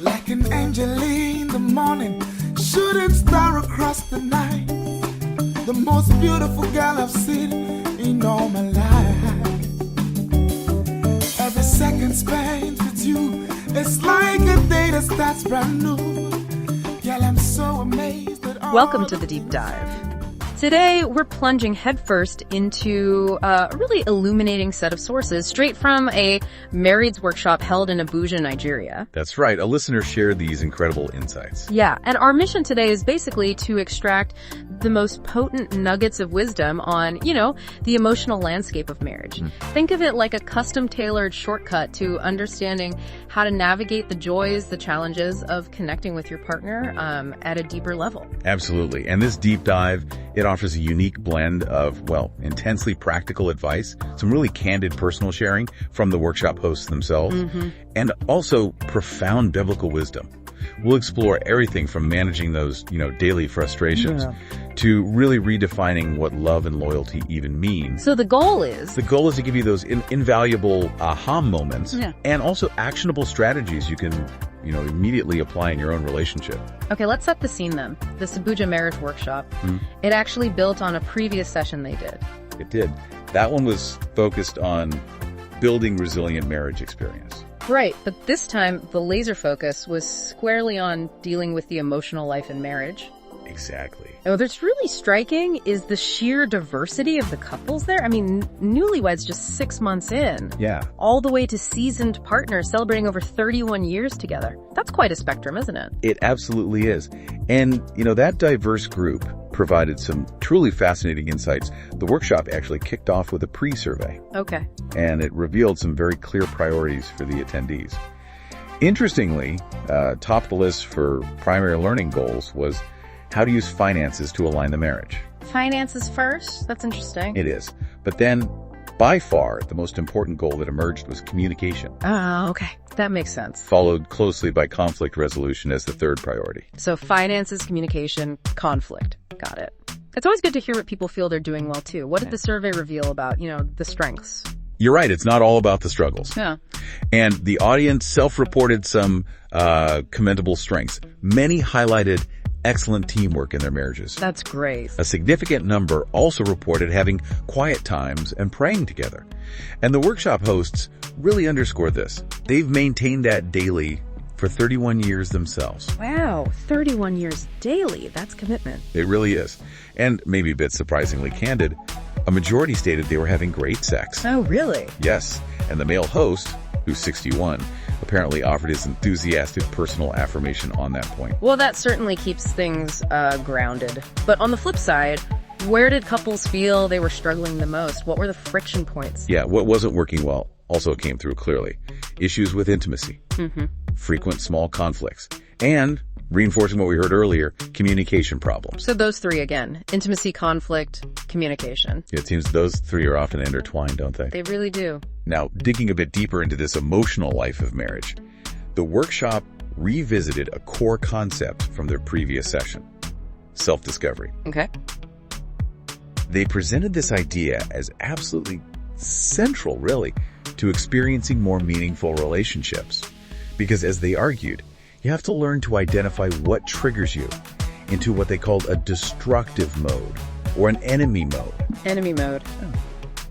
Like an angel in the morning, shooting star across the night. The most beautiful girl I've seen in all my life. Every second spent with you, it's like a day that starts brand new. Girl, I'm so amazed at all. Welcome to the Deep Dive. Today, we're plunging headfirst into a really illuminating set of sources straight from a marrieds workshop held in Abuja, Nigeria. That's right. A listener shared these incredible insights. Yeah, and our mission today is basically to extract the most potent nuggets of wisdom on, the emotional landscape of marriage. Think of it like a custom-tailored shortcut to understanding how to navigate the joys, the challenges of connecting with your partner at a deeper level. Absolutely. And this deep dive, it offers a unique blend of, intensely practical advice, some really candid personal sharing from the workshop hosts themselves, and also profound biblical wisdom. We'll explore everything from managing those, daily frustrations to really redefining what love and loyalty even mean. So the goal is? The goal is to give you those invaluable aha moments and also actionable strategies you can, immediately apply in your own relationship. Okay, let's set the scene then. This Abuja Marrieds Workshop, it actually built on a previous session they did. It did. That one was focused on building resilient marriage experience. Right, but this time the laser focus was squarely on dealing with the emotional life in marriage. Exactly. What's really striking is the sheer diversity of the couples there. I mean, newlyweds just 6 months in. Yeah. All the way to seasoned partners celebrating over 31 years together. That's quite a spectrum, isn't it? It absolutely is. And, that diverse group provided some truly fascinating insights. The workshop actually kicked off with a pre-survey. Okay. And it revealed some very clear priorities for the attendees. Interestingly, top of the list for primary learning goals was how to use finances to align the marriage. Finances first? That's interesting. It is. But then, by far, the most important goal that emerged was communication. Oh, okay. That makes sense. Followed closely by conflict resolution as the third priority. So finances, communication, conflict. Got it. It's always good to hear what people feel they're doing well, too. What did the survey reveal about, the strengths? You're right. It's not all about the struggles. Yeah. And the audience self-reported some commendable strengths. Many highlighted excellent teamwork in their marriages. That's great. A significant number also reported having quiet times and praying together. And the workshop hosts really underscored this. They've maintained that daily for 31 years themselves. Wow, 31 years daily. That's commitment. It really is. And maybe a bit surprisingly candid, a majority stated they were having great sex. Oh, really? Yes. And the male host, who's 61, apparently offered his enthusiastic personal affirmation on that point. Well, that certainly keeps things grounded. But on the flip side, where did couples feel they were struggling the most? What were the friction points? Yeah, what wasn't working well also came through clearly. Issues with intimacy, frequent small conflicts, and, reinforcing what we heard earlier, communication problems. So those three again, intimacy, conflict, communication. It seems those three are often intertwined, don't they? They really do. Now, digging a bit deeper into this emotional life of marriage, the workshop revisited a core concept from their previous session, self-discovery. Okay. They presented this idea as absolutely central, really, to experiencing more meaningful relationships. Because as they argued, you have to learn to identify what triggers you into what they called a destructive mode or an enemy mode. Enemy mode.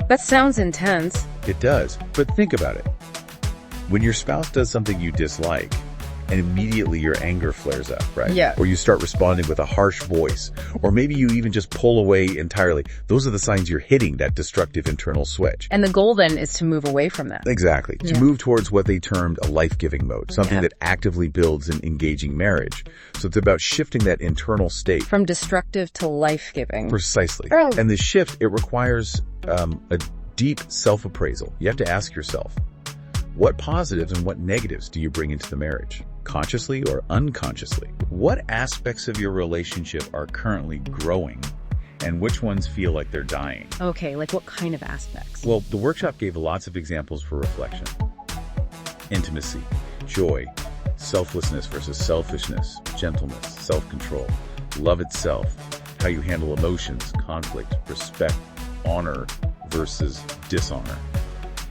That sounds intense. It does, but think about it. When your spouse does something you dislike, and immediately your anger flares up, right? Yeah. Or you start responding with a harsh voice, or maybe you even just pull away entirely. Those are the signs you're hitting that destructive internal switch. And the goal then is to move away from that. Exactly. To move towards what they termed a life-giving mode, something that actively builds an engaging marriage. So it's about shifting that internal state. From destructive to life-giving. Precisely. Oh. And the shift, it requires a deep self-appraisal. You have to ask yourself, what positives and what negatives do you bring into the marriage? Consciously or unconsciously? What aspects of your relationship are currently growing and which ones feel like they're dying? Okay, like what kind of aspects? Well, the workshop gave lots of examples for reflection. Intimacy, joy, selflessness versus selfishness, gentleness, self-control, love itself, how you handle emotions, conflict, respect, honor versus dishonor.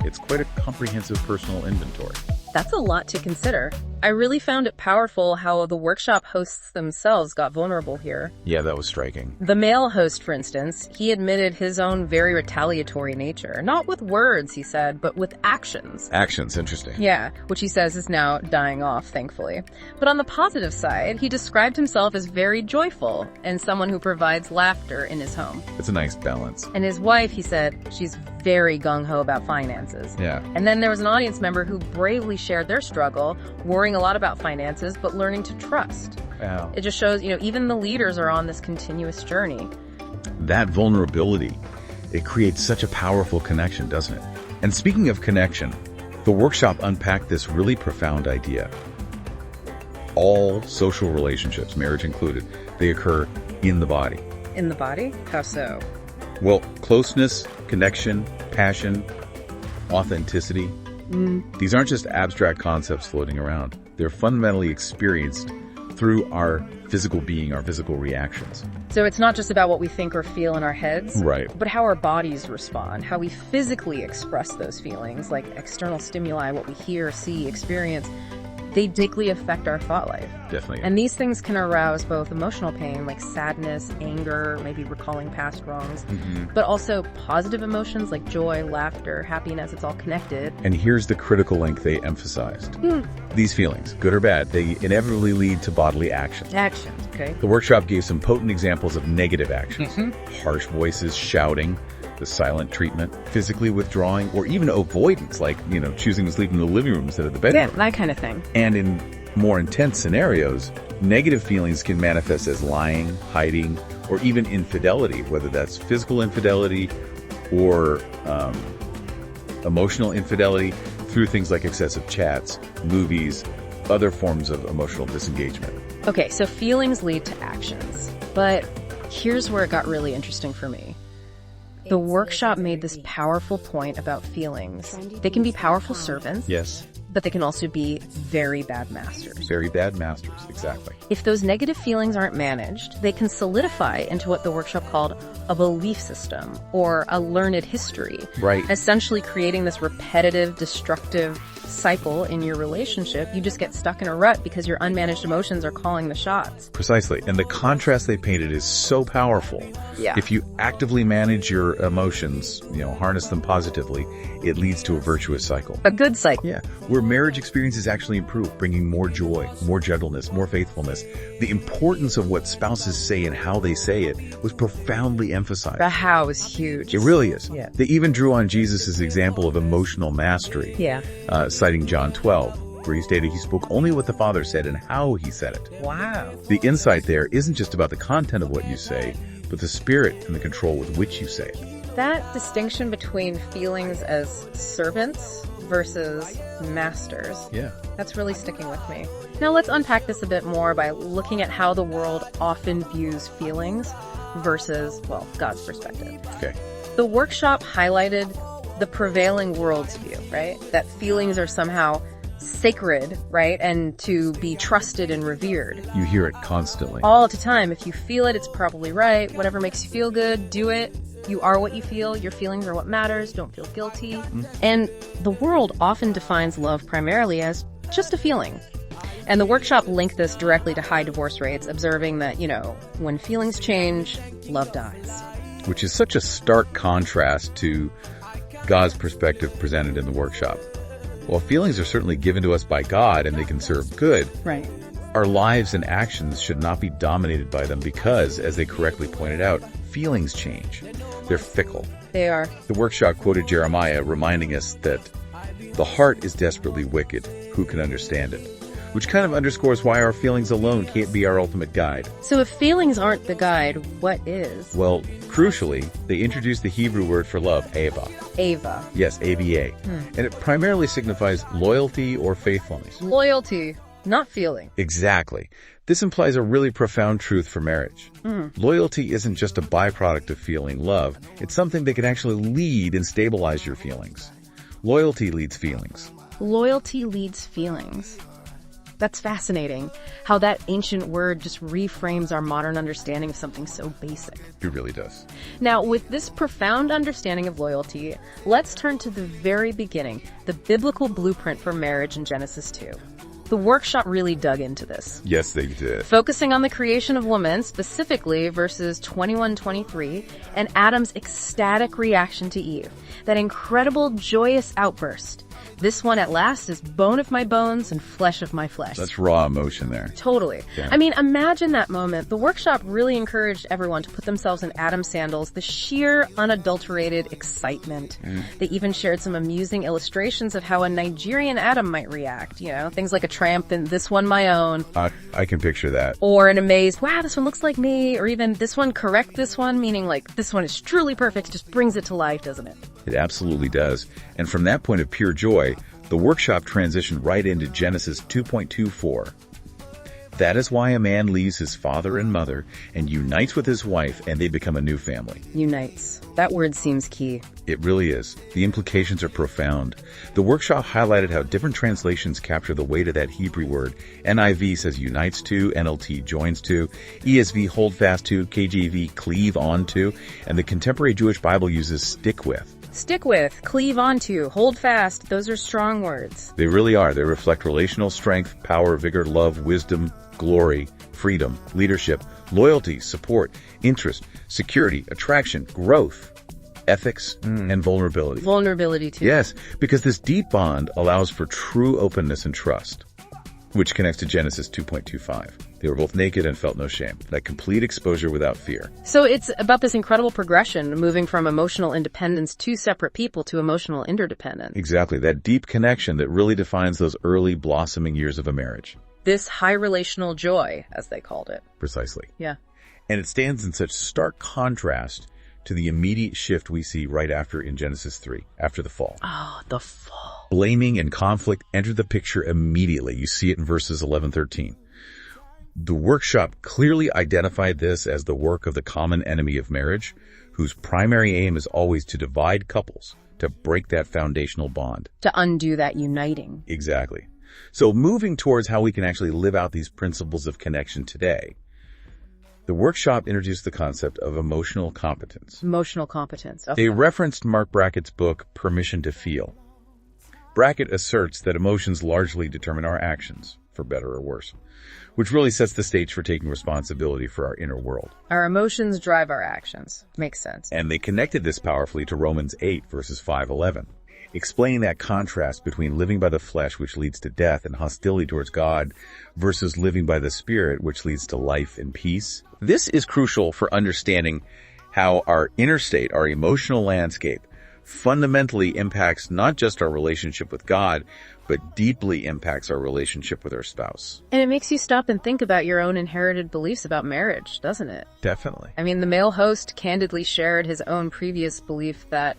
It's quite a comprehensive personal inventory. That's a lot to consider. I really found it powerful how the workshop hosts themselves got vulnerable here. Yeah, that was striking. The male host, for instance, he admitted his own very retaliatory nature. Not with words, he said, but with actions. Actions, interesting. Yeah, which he says is now dying off, thankfully. But on the positive side, he described himself as very joyful and someone who provides laughter in his home. It's a nice balance. And his wife, he said, she's very gung-ho about finances. Yeah. And then there was an audience member who bravely shared their struggle, worrying a lot about finances, but learning to trust. Wow. It just shows, even the leaders are on this continuous journey. That vulnerability, it creates such a powerful connection, doesn't it? And speaking of connection, the workshop unpacked this really profound idea. All social relationships, marriage included, they occur in the body. In the body? How so? Well, closeness, connection, passion, authenticity, these aren't just abstract concepts floating around. They're fundamentally experienced through our physical being, our physical reactions. So it's not just about what we think or feel in our heads, Right. but how our bodies respond, how we physically express those feelings, like external stimuli, what we hear, see, experience. They deeply affect our thought life. Definitely. And these things can arouse both emotional pain, like sadness, anger, maybe recalling past wrongs, but also positive emotions like joy, laughter, happiness. It's all connected. And here's the critical link they emphasized. These feelings, good or bad, they inevitably lead to bodily action. Actions, okay? The workshop gave some potent examples of negative actions. Harsh voices, shouting, the silent treatment, physically withdrawing, or even avoidance, like, choosing to sleep in the living room instead of the bedroom. Yeah, that kind of thing. And in more intense scenarios, negative feelings can manifest as lying, hiding, or even infidelity, whether that's physical infidelity or emotional infidelity through things like excessive chats, movies, other forms of emotional disengagement. Okay, so feelings lead to actions. But here's where it got really interesting for me. The workshop made this powerful point about feelings. They can be powerful servants. Yes. But they can also be very bad masters. Very bad masters, exactly. If those negative feelings aren't managed, they can solidify into what the workshop called a belief system or a learned history. Right. Essentially creating this repetitive, destructive cycle in your relationship. You just get stuck in a rut because your unmanaged emotions are calling the shots. Precisely. And the contrast they painted is so powerful. Yeah. If you actively manage your emotions, harness them positively, it leads to a virtuous cycle. A good cycle. Yeah, where marriage experiences actually improve, bringing more joy, more gentleness, more faithfulness. The importance of what spouses say and how they say it was profoundly emphasized. The how is huge. It really is. Yeah. They even drew on Jesus' example of emotional mastery, Yeah. citing John 12, where he stated he spoke only what the Father said and how he said it. Wow. The insight there isn't just about the content of what you say, but the spirit and the control with which you say it. That distinction between feelings as servants versus masters, Yeah. that's really sticking with me. Now let's unpack this a bit more by looking at how the world often views feelings versus, God's perspective. Okay. The workshop highlighted the prevailing world's view, right? That feelings are somehow sacred, right? And to be trusted and revered. You hear it constantly. All the time. If you feel it, it's probably right. Whatever makes you feel good, do it. You are what you feel. Your feelings are what matters. Don't feel guilty. And the world often defines love primarily as just a feeling. And the workshop linked this directly to high divorce rates, observing that, when feelings change, love dies. Which is such a stark contrast to God's perspective presented in the workshop. While feelings are certainly given to us by God and they can serve good, Right. our lives and actions should not be dominated by them because, as they correctly pointed out, feelings change. They're fickle. They are. The workshop quoted Jeremiah, reminding us that the heart is desperately wicked. Who can understand it? Which kind of underscores why our feelings alone can't be our ultimate guide. So if feelings aren't the guide, what is? Well, crucially, they introduced the Hebrew word for love, Ava. Ava. Yes, ABA. And it primarily signifies loyalty or faithfulness. Loyalty, not feeling. Exactly. This implies a really profound truth for marriage. Loyalty isn't just a byproduct of feeling love. It's something that can actually lead and stabilize your feelings. Loyalty leads feelings. Loyalty leads feelings. That's fascinating, how that ancient word just reframes our modern understanding of something so basic. It really does. Now, with this profound understanding of loyalty, let's turn to the very beginning, the biblical blueprint for marriage in Genesis 2. The workshop really dug into this. Yes, they did. Focusing on the creation of woman, specifically verses 21-23, and Adam's ecstatic reaction to Eve. That incredible, joyous outburst. This one at last is bone of my bones and flesh of my flesh. That's raw emotion there. Totally. Yeah. I mean, imagine that moment. The workshop really encouraged everyone to put themselves in Adam's sandals. The sheer, unadulterated excitement. They even shared some amusing illustrations of how a Nigerian Adam might react. You know, things like a triumphant, this one my own. I can picture that. Or an amazed, wow, this one looks like me. Or even, this one correct this one, meaning like, this one is truly perfect. It just brings it to life, doesn't it? It absolutely does. And from that point of pure joy, the workshop transitioned right into Genesis 2.24. That is why a man leaves his father and mother and unites with his wife, and they become a new family. Unites. That word seems key. It really is. The implications are profound. The workshop highlighted how different translations capture the weight of that Hebrew word. NIV says unites to, NLT joins to, ESV hold fast to, KJV cleave on to, and the contemporary Jewish Bible uses stick with. Stick with, cleave onto, hold fast. Those are strong words. They really are. They reflect relational strength, power, vigor, love, wisdom, glory, freedom, leadership, loyalty, support, interest, security, attraction, growth, ethics, and vulnerability. Vulnerability too. Yes, because this deep bond allows for true openness and trust, which connects to Genesis 2.25. They were both naked and felt no shame. That complete exposure without fear. So it's about this incredible progression, moving from emotional independence, two separate people, to emotional interdependence. Exactly. That deep connection that really defines those early blossoming years of a marriage. This high relational joy, as they called it. Precisely. Yeah. And it stands in such stark contrast to the immediate shift we see right after in Genesis 3, after the fall. Oh, the fall. Blaming and conflict enter the picture immediately. You see it in verses 11-13. The workshop clearly identified this as the work of the common enemy of marriage, whose primary aim is always to divide couples, to break that foundational bond. To undo that uniting. Exactly. So moving towards how we can actually live out these principles of connection today, the workshop introduced the concept of emotional competence. Emotional competence. Okay. They referenced Mark Brackett's book, Permission to Feel. Brackett asserts that emotions largely determine our actions, for better or worse, which really sets the stage for taking responsibility for our inner world. Our emotions drive our actions. Makes sense. And they connected this powerfully to Romans 8, verses 5-11, explaining that contrast between living by the flesh, which leads to death and hostility towards God, versus living by the Spirit, which leads to life and peace. This is crucial for understanding how our inner state, our emotional landscape, fundamentally impacts not just our relationship with God, but deeply impacts our relationship with our spouse. And it makes you stop and think about your own inherited beliefs about marriage, doesn't it? Definitely. I mean, the male host candidly shared his own previous belief that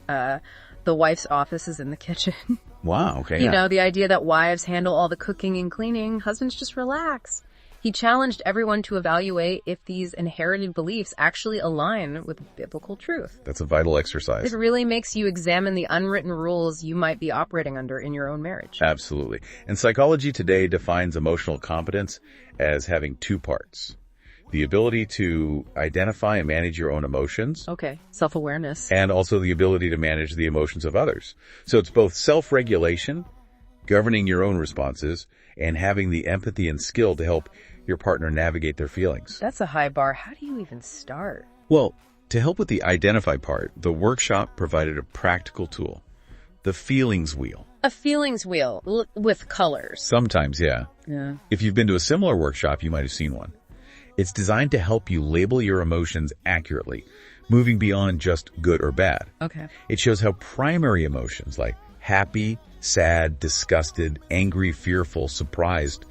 the wife's office is in the kitchen. Wow, okay. You know, the idea that wives handle all the cooking and cleaning, husbands just relax. He challenged everyone to evaluate if these inherited beliefs actually align with biblical truth. That's a vital exercise. It really makes you examine the unwritten rules you might be operating under in your own marriage. Absolutely. And psychology today defines emotional competence as having two parts. The ability to identify and manage your own emotions. Okay. Self-awareness. And also the ability to manage the emotions of others. So it's both self-regulation, governing your own responses, and having the empathy and skill to help your partner navigate their feelings. That's a high bar. How do you even start? Well, to help with the identify part, the workshop provided a practical tool, the feelings wheel. A feelings wheel with colors. Sometimes, yeah. Yeah. If you've been to a similar workshop, you might have seen one. It's designed to help you label your emotions accurately, moving beyond just good or bad. Okay. It shows how primary emotions like happy, sad, disgusted, angry, fearful, surprised,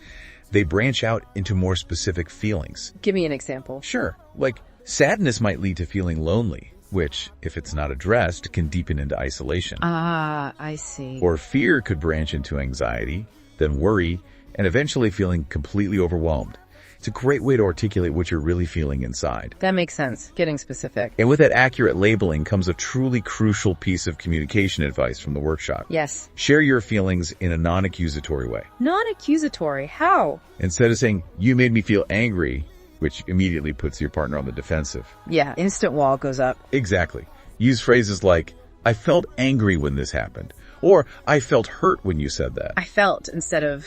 they branch out into more specific feelings. Give me an example. Sure. Like sadness might lead to feeling lonely, which, if it's not addressed, can deepen into isolation. Ah, I see. Or fear could branch into anxiety, then worry, and eventually feeling completely overwhelmed. It's a great way to articulate what you're really feeling inside. That makes sense. Getting specific. And with that accurate labeling comes a truly crucial piece of communication advice from the workshop. Yes. Share your feelings in a non-accusatory way. Non-accusatory? How? Instead of saying, you made me feel angry, which immediately puts your partner on the defensive. Yeah, instant wall goes up. Exactly. Use phrases like, I felt angry when this happened. Or, I felt hurt when you said that. I felt instead of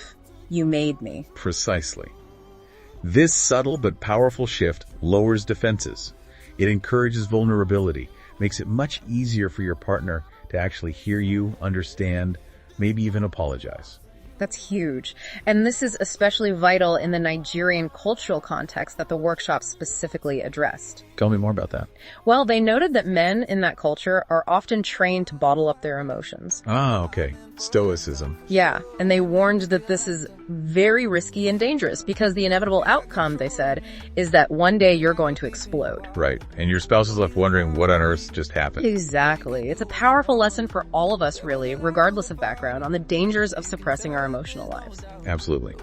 You made me. Precisely. This subtle but powerful shift lowers defenses. It encourages vulnerability, makes it much easier for your partner to actually hear you, understand, maybe even apologize. That's huge. And this is especially vital in the Nigerian cultural context that the workshop specifically addressed. Tell me more about that. Well, they noted that men in that culture are often trained to bottle up their emotions. Ah, okay. Stoicism. Yeah, and they warned that this is very risky and dangerous because the inevitable outcome, they said, is that one day you're going to explode. Right. And your spouse is left wondering what on earth just happened. Exactly. It's a powerful lesson for all of us, really, regardless of background, on the dangers of suppressing our emotional lives. Absolutely.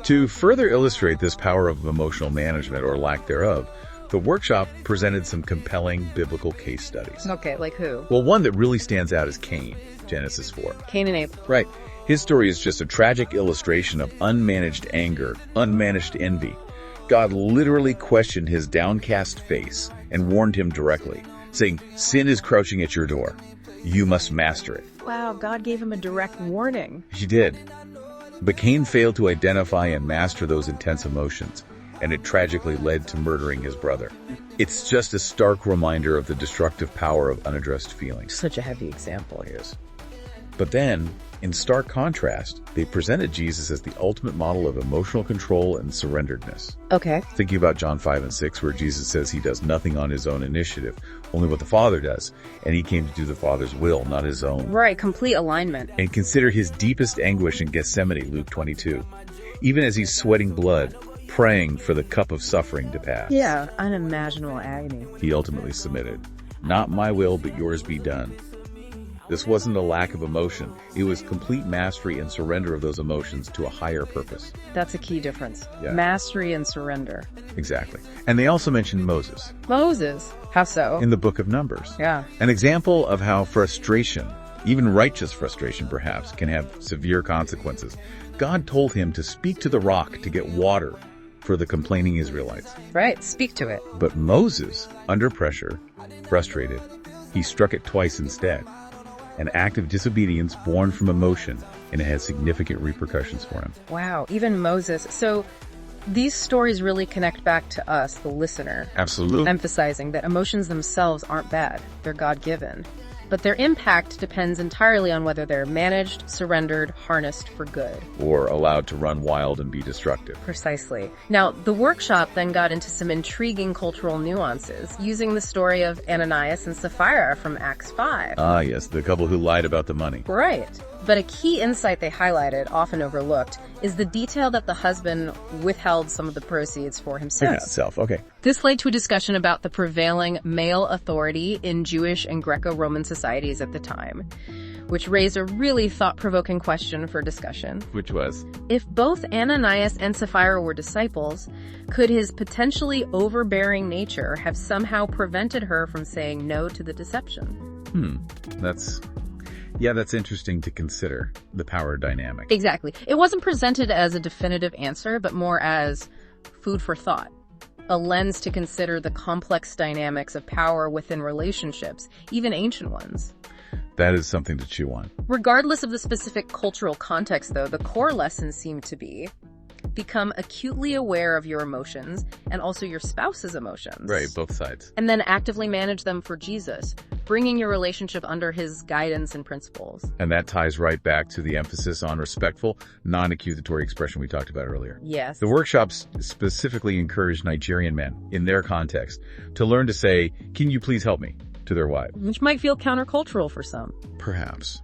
To further illustrate this power of emotional management or lack thereof, the workshop presented some compelling biblical case studies. Okay, like who? Well, one that really stands out is Cain, Genesis 4. Cain and Abel. Right. His story is just a tragic illustration of unmanaged anger, unmanaged envy. God literally questioned his downcast face and warned him directly, saying, "Sin is crouching at your door. You must master it." Wow, God gave him a direct warning. He did. But Cain failed to identify and master those intense emotions, and it tragically led to murdering his brother. It's just a stark reminder of the destructive power of unaddressed feelings. Such a heavy example. Yes. But then, in stark contrast, they presented Jesus as the ultimate model of emotional control and surrenderedness. Okay. Thinking about John 5 and 6, where Jesus says he does nothing on his own initiative, only what the Father does, and he came to do the Father's will, not his own. Right, complete alignment. And consider his deepest anguish in Gethsemane, Luke 22. Even as he's sweating blood, praying for the cup of suffering to pass. Yeah, unimaginable agony. He ultimately submitted. "Not my will, but yours be done." This wasn't a lack of emotion. It was complete mastery and surrender of those emotions to a higher purpose. That's a key difference. Yeah. Mastery and surrender. Exactly. And they also mentioned Moses Moses. How so? in the book of Numbers. Yeah. An example of how frustration, even righteous frustration perhaps, can have severe consequences. God told him to speak to the rock to get water for the complaining Israelites. Right, speak to it. But Moses, under pressure, frustrated, he struck it twice instead. An act of disobedience born from emotion, and it has significant repercussions for him. Wow, even Moses. So these stories really connect back to us, the listener, Absolutely. emphasizing that emotions themselves aren't bad. They're God-given. But their impact depends entirely on whether they're managed, surrendered, harnessed for good. Or allowed to run wild and be destructive. Precisely. Now, the workshop then got into some intriguing cultural nuances, using the story of Ananias and Sapphira from Acts 5. Ah, yes, the couple who lied about the money. Right. But a key insight they highlighted, often overlooked, is the detail that the husband withheld some of the proceeds for himself. Okay. This led to a discussion about the prevailing male authority in Jewish and Greco-Roman societies at the time, which raised a really thought-provoking question for discussion. Which was? If both Ananias and Sapphira were disciples, could his potentially overbearing nature have somehow prevented her from saying no to the deception? That's interesting to consider, the power dynamic. Exactly. It wasn't presented as a definitive answer, but more as food for thought. A lens to consider the complex dynamics of power within relationships, even ancient ones. That is something to chew on. Regardless of the specific cultural context, though, the core lessons seem to be become acutely aware of your emotions and also your spouse's emotions. Right, both sides. And then actively manage them for Jesus, bringing your relationship under his guidance and principles. And that ties right back to the emphasis on respectful, non-accusatory expression we talked about earlier. Yes. The workshops specifically encouraged Nigerian men, in their context, to learn to say, "Can you please help me?" to their wives. Which might feel countercultural for some. Perhaps.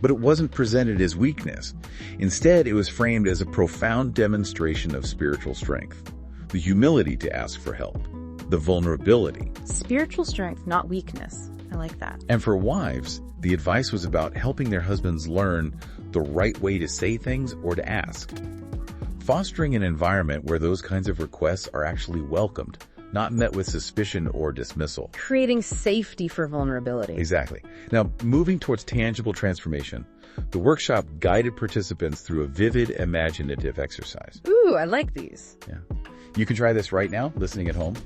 But it wasn't presented as weakness. Instead, it was framed as a profound demonstration of spiritual strength. The humility to ask for help. The vulnerability. Spiritual strength, not weakness. I like that. And for wives, the advice was about helping their husbands learn the right way to say things or to ask. Fostering an environment where those kinds of requests are actually welcomed, not met with suspicion or dismissal. Creating safety for vulnerability. Exactly. Now, moving towards tangible transformation, the workshop guided participants through a vivid, imaginative exercise. Ooh, I like these. Yeah. You can try this right now, listening at home.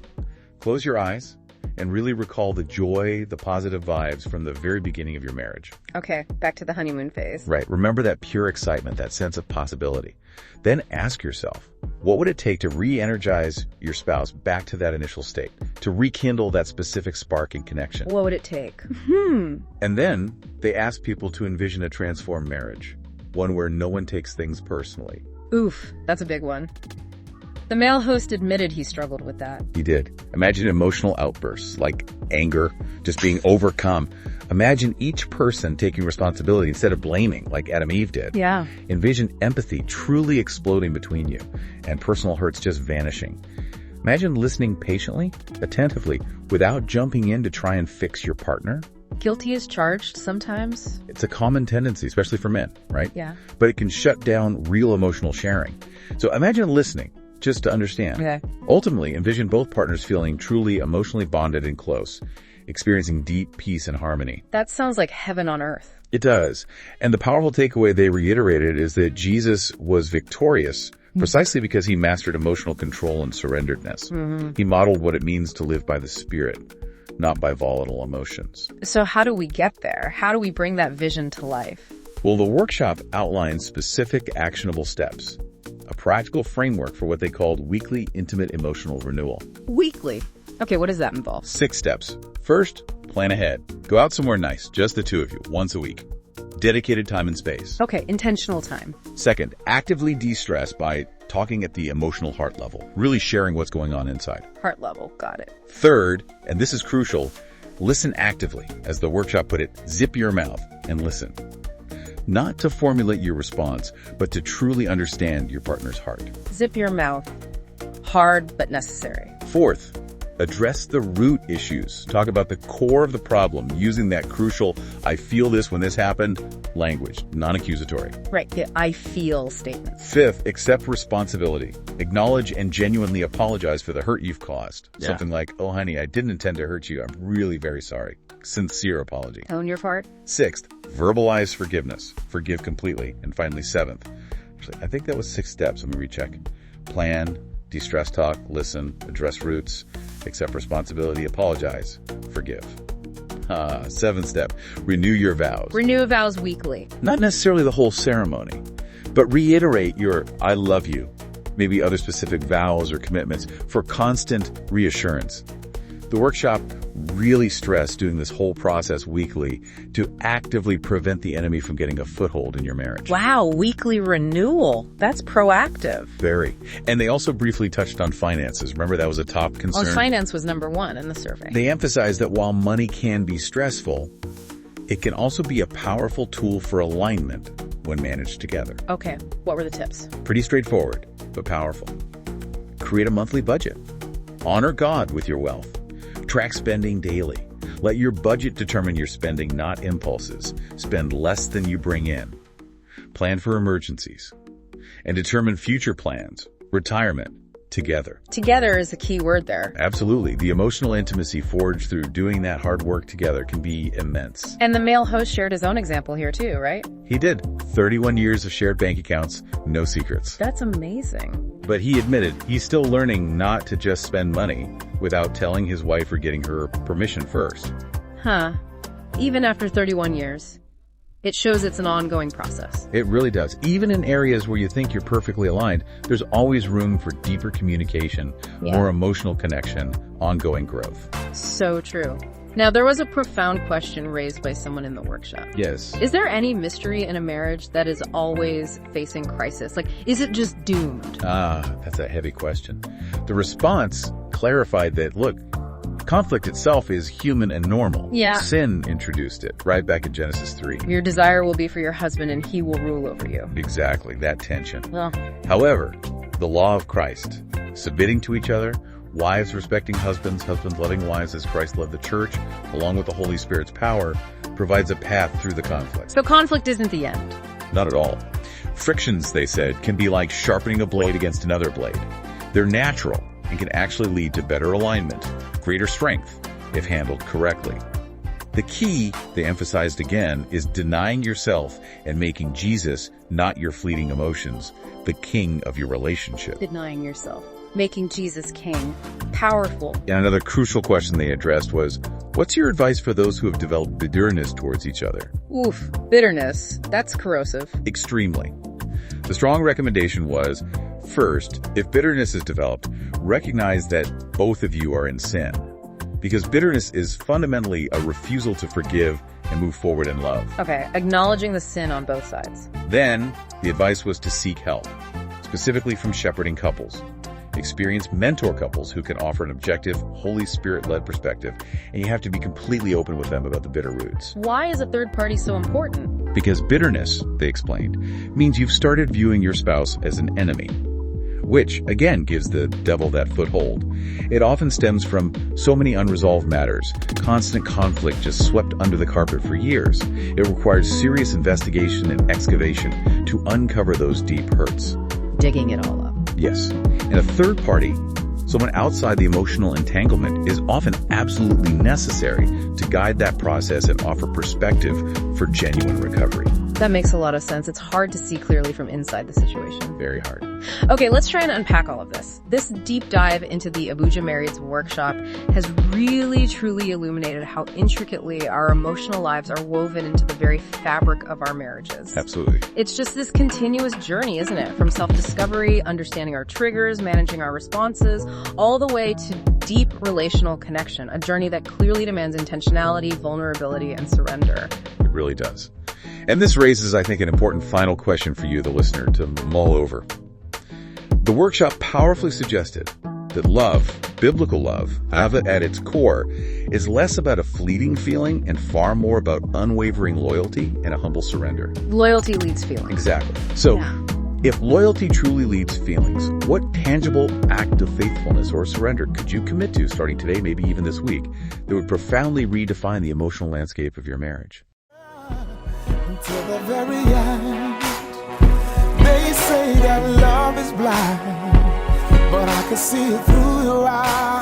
Close your eyes and really recall the joy, the positive vibes from the very beginning of your marriage. Okay, back to the honeymoon phase. Right. Remember that pure excitement, that sense of possibility. Then ask yourself, what would it take to re-energize your spouse back to that initial state, to rekindle that specific spark and connection? What would it take? And then they ask people to envision a transformed marriage, one where no one takes things personally. Oof, that's a big one. The male host admitted he struggled with that. He did. Imagine emotional outbursts like anger, just being overcome. Imagine each person taking responsibility instead of blaming like Adam and Eve did. Yeah. Envision empathy truly exploding between you and personal hurts just vanishing. Imagine listening patiently, attentively, without jumping in to try and fix your partner. Guilty as charged sometimes. It's a common tendency, especially for men, right? Yeah. But it can shut down real emotional sharing. So imagine listening just to understand. Okay. Ultimately, envision both partners feeling truly emotionally bonded and close, experiencing deep peace and harmony. That sounds like heaven on earth. It does. And the powerful takeaway they reiterated is that Jesus was victorious precisely because he mastered emotional control and surrenderedness. He modeled what it means to live by the Spirit, not by volatile emotions. So how do we get there? How do we bring that vision to life? Well, the workshop outlines specific actionable steps, a practical framework for what they called weekly intimate emotional renewal. Weekly. Okay, what does that involve? 6 steps. First, plan ahead. Go out somewhere nice, just the two of you, once a week. Dedicated time and space. Okay, intentional time. Second, actively de-stress by talking at the emotional heart level, really sharing what's going on inside. Heart level, got it. Third, and this is crucial, listen actively. As the workshop put it, zip your mouth and listen. Not to formulate your response, but to truly understand your partner's heart. Zip your mouth. Hard, but necessary. Fourth, address the root issues. Talk about the core of the problem using that crucial, I feel this when this happened, language, non-accusatory. Right, the I feel statements. Fifth, accept responsibility. Acknowledge and genuinely apologize for the hurt you've caused. Yeah. Something like, oh honey, I didn't intend to hurt you. I'm really very sorry. Sincere apology. Own your part. Sixth, verbalize forgiveness. Forgive completely. And finally, seventh, actually, I think that was 6 steps. Let me recheck. Plan, de-stress talk, listen, address roots, accept responsibility, apologize, forgive. 7th step, renew your vows. Renew vows weekly. Not necessarily the whole ceremony, but reiterate your I love you, maybe other specific vows or commitments for constant reassurance. The workshop really stressed doing this whole process weekly to actively prevent the enemy from getting a foothold in your marriage. Wow, weekly renewal. That's proactive. Very. And they also briefly touched on finances. Remember, that was a top concern. Well, finance was number 1 in the survey. They emphasized that while money can be stressful, it can also be a powerful tool for alignment when managed together. Okay, what were the tips? Pretty straightforward, but powerful. Create a monthly budget. Honor God with your wealth. Track spending daily. Let your budget determine your spending, not impulses. Spend less than you bring in. Plan for emergencies. And determine future plans, retirement, together. Together is a key word there. Absolutely. The emotional intimacy forged through doing that hard work together can be immense. And the male host shared his own example here too, right? He did. 31 years of shared bank accounts, no secrets. That's amazing. But he admitted he's still learning not to just spend money without telling his wife or getting her permission first. Huh. Even after 31 years, it shows it's an ongoing process. It really does. Even in areas where you think you're perfectly aligned, there's always room for deeper communication, more emotional connection, ongoing growth. So true. Now, there was a profound question raised by someone in the workshop. Yes. Is there any mystery in a marriage that is always facing crisis? Like, is it just doomed? That's a heavy question. The response clarified that, look, conflict itself is human and normal. Yeah. Sin introduced it right back in Genesis 3. Your desire will be for your husband and he will rule over you. Exactly, that tension. Well, However, the law of Christ, submitting to each other, wives respecting husbands, husbands loving wives as Christ loved the church, along with the Holy Spirit's power, provides a path through the conflict. so conflict isn't the end. Not at all. Frictions, they said, can be like sharpening a blade against another blade. They're natural and can actually lead to better alignment, greater strength, if handled correctly. The key, they emphasized again, is denying yourself and making Jesus, not your fleeting emotions, the king of your relationship. Denying yourself. making Jesus king. Powerful. And another crucial question they addressed was, what's your advice for those who have developed bitterness towards each other? Oof, bitterness. That's corrosive. Extremely. The strong recommendation was, first, if bitterness is developed, recognize that both of you are in sin. Because bitterness is fundamentally a refusal to forgive and move forward in love. Okay, acknowledging the sin on both sides. Then, the advice was to seek help, specifically from shepherding couples. Experienced mentor couples who can offer an objective, Holy Spirit-led perspective, and you have to be completely open with them about the bitter roots. Why is a third party so important? Because bitterness, they explained, means you've started viewing your spouse as an enemy, which, again, gives the devil that foothold. It often stems from so many unresolved matters, constant conflict just swept under the carpet for years. It requires serious investigation and excavation to uncover those deep hurts. Digging it all up. Yes. And a third party, someone outside the emotional entanglement, is often absolutely necessary to guide that process and offer perspective for genuine recovery. That makes a lot of sense. It's hard to see clearly from inside the situation. Very hard. Okay, let's try and unpack all of this. This deep dive into the Abuja Marrieds Workshop has really, truly illuminated how intricately our emotional lives are woven into the very fabric of our marriages. Absolutely. It's just this continuous journey, isn't it? From self-discovery, understanding our triggers, managing our responses, all the way to deep relational connection, a journey that clearly demands intentionality, vulnerability, and surrender. It really does. And this raises, I think, an important final question for you, the listener, to mull over. The workshop powerfully suggested that love, biblical love, at its core, is less about a fleeting feeling and far more about unwavering loyalty and a humble surrender. Loyalty leads feelings. Exactly. So, if loyalty truly leads feelings, what tangible act of faithfulness or surrender could you commit to starting today, maybe even this week, that would profoundly redefine the emotional landscape of your marriage? Until the very end. They say that love is blind, but I can see it through your eyes.